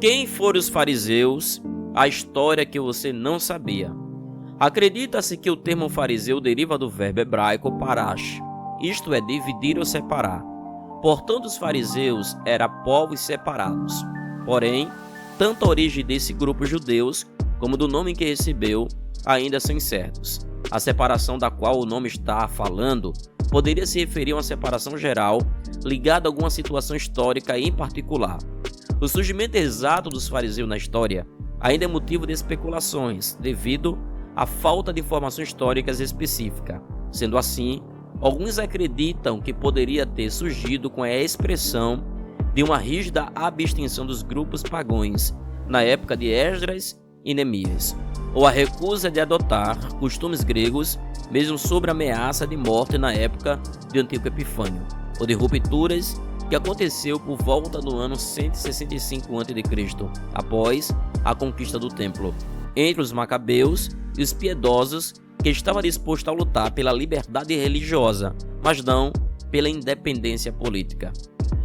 Quem foram os fariseus? A história que você não sabia. Acredita-se que o termo fariseu deriva do verbo hebraico parash, isto é, dividir ou separar. Portanto, os fariseus eram povos separados. Porém, tanto a origem desse grupo judeus, como do nome que recebeu, ainda são incertos. A separação da qual o nome está falando poderia se referir a uma separação geral, ligada a alguma situação histórica em particular. O surgimento exato dos fariseus na história ainda é motivo de especulações, devido à falta de informação históricas específica. Sendo assim, alguns acreditam que poderia ter surgido com a expressão de uma rígida abstenção dos grupos pagãos na época de Esdras e Neemias, ou a recusa de adotar costumes gregos, mesmo sob a ameaça de morte na época de Antíoco Epifânio, ou de rupturas que aconteceu por volta do ano 165 a.C., após a conquista do templo, entre os macabeus e os piedosos que estavam dispostos a lutar pela liberdade religiosa, mas não pela independência política.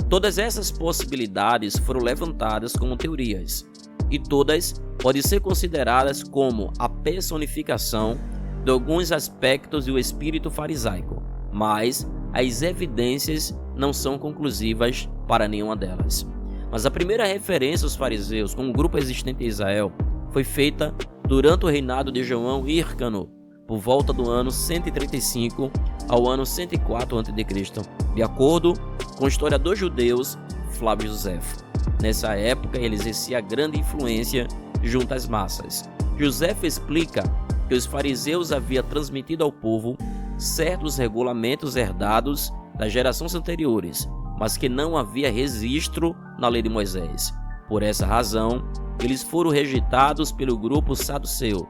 Todas essas possibilidades foram levantadas como teorias, e todas podem ser consideradas como a personificação de alguns aspectos do espírito farisaico, mas as evidências não são conclusivas para nenhuma delas. Mas a primeira referência aos fariseus como grupo existente em Israel foi feita durante o reinado de João Hyrcano, por volta do ano 135 ao ano 104 a.C., de acordo com o historiador judeu Flávio Josefo. Nessa época, ele exercia grande influência junto às massas. Josefo explica que os fariseus haviam transmitido ao povo certos regulamentos herdados das gerações anteriores, mas que não havia registro na lei de Moisés. Por essa razão, eles foram rejeitados pelo grupo saduceu.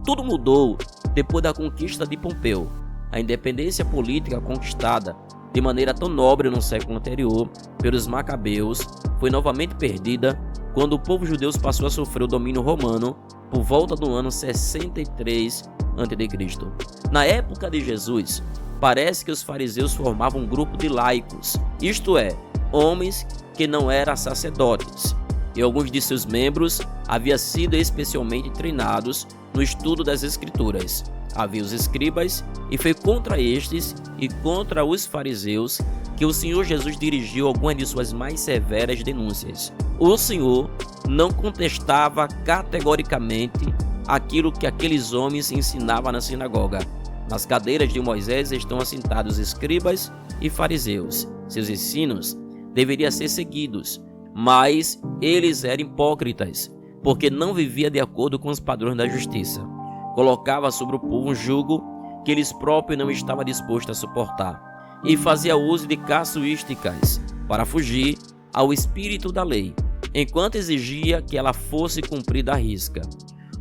Tudo mudou depois da conquista de Pompeu. A independência política conquistada de maneira tão nobre no século anterior pelos macabeus foi novamente perdida quando o povo judeu passou a sofrer o domínio romano por volta do ano 63 a.C. Na época de Jesus, parece que os fariseus formavam um grupo de laicos, isto é, homens que não eram sacerdotes, e alguns de seus membros haviam sido especialmente treinados no estudo das Escrituras. Havia os escribas, e foi contra estes e contra os fariseus que o Senhor Jesus dirigiu algumas de suas mais severas denúncias. O Senhor não contestava categoricamente aquilo que aqueles homens ensinavam na sinagoga. Nas cadeiras de Moisés estão assentados escribas e fariseus. Seus ensinos deveriam ser seguidos, mas eles eram hipócritas, porque não viviam de acordo com os padrões da justiça. Colocava sobre o povo um jugo que eles próprios não estavam dispostos a suportar, e fazia uso de casuísticas para fugir ao espírito da lei, enquanto exigia que ela fosse cumprida à risca.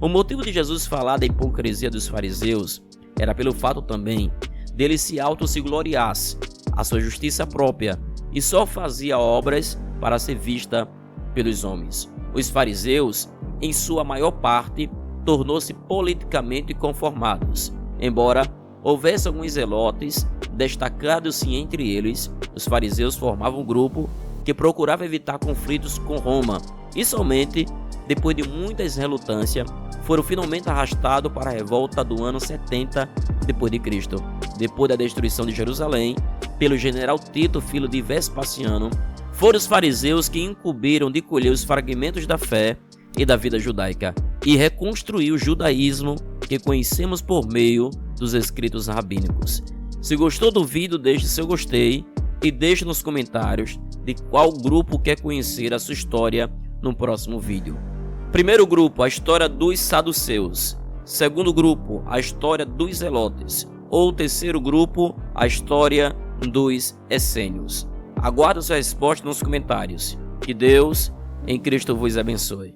O motivo de Jesus falar da hipocrisia dos fariseus era pelo fato também dele se gloriasse a sua justiça própria e só fazia obras para ser vista pelos homens. Os fariseus, em sua maior parte, tornou-se politicamente conformados. Embora houvesse alguns zelotes, destacados-se entre eles, os fariseus formavam um grupo que procurava evitar conflitos com Roma e somente depois de muitas relutâncias foram finalmente arrastados para a revolta do ano 70 d.C. Depois da destruição de Jerusalém pelo general Tito, filho de Vespasiano, foram os fariseus que incumbiram de colher os fragmentos da fé e da vida judaica e reconstruir o judaísmo que conhecemos por meio dos escritos rabínicos. Se gostou do vídeo, deixe seu gostei e deixe nos comentários de qual grupo quer conhecer a sua história no próximo vídeo. Primeiro grupo, a história dos saduceus. Segundo grupo, a história dos zelotes. Ou terceiro grupo, a história dos essênios. Aguardo sua resposta nos comentários. Que Deus em Cristo vos abençoe.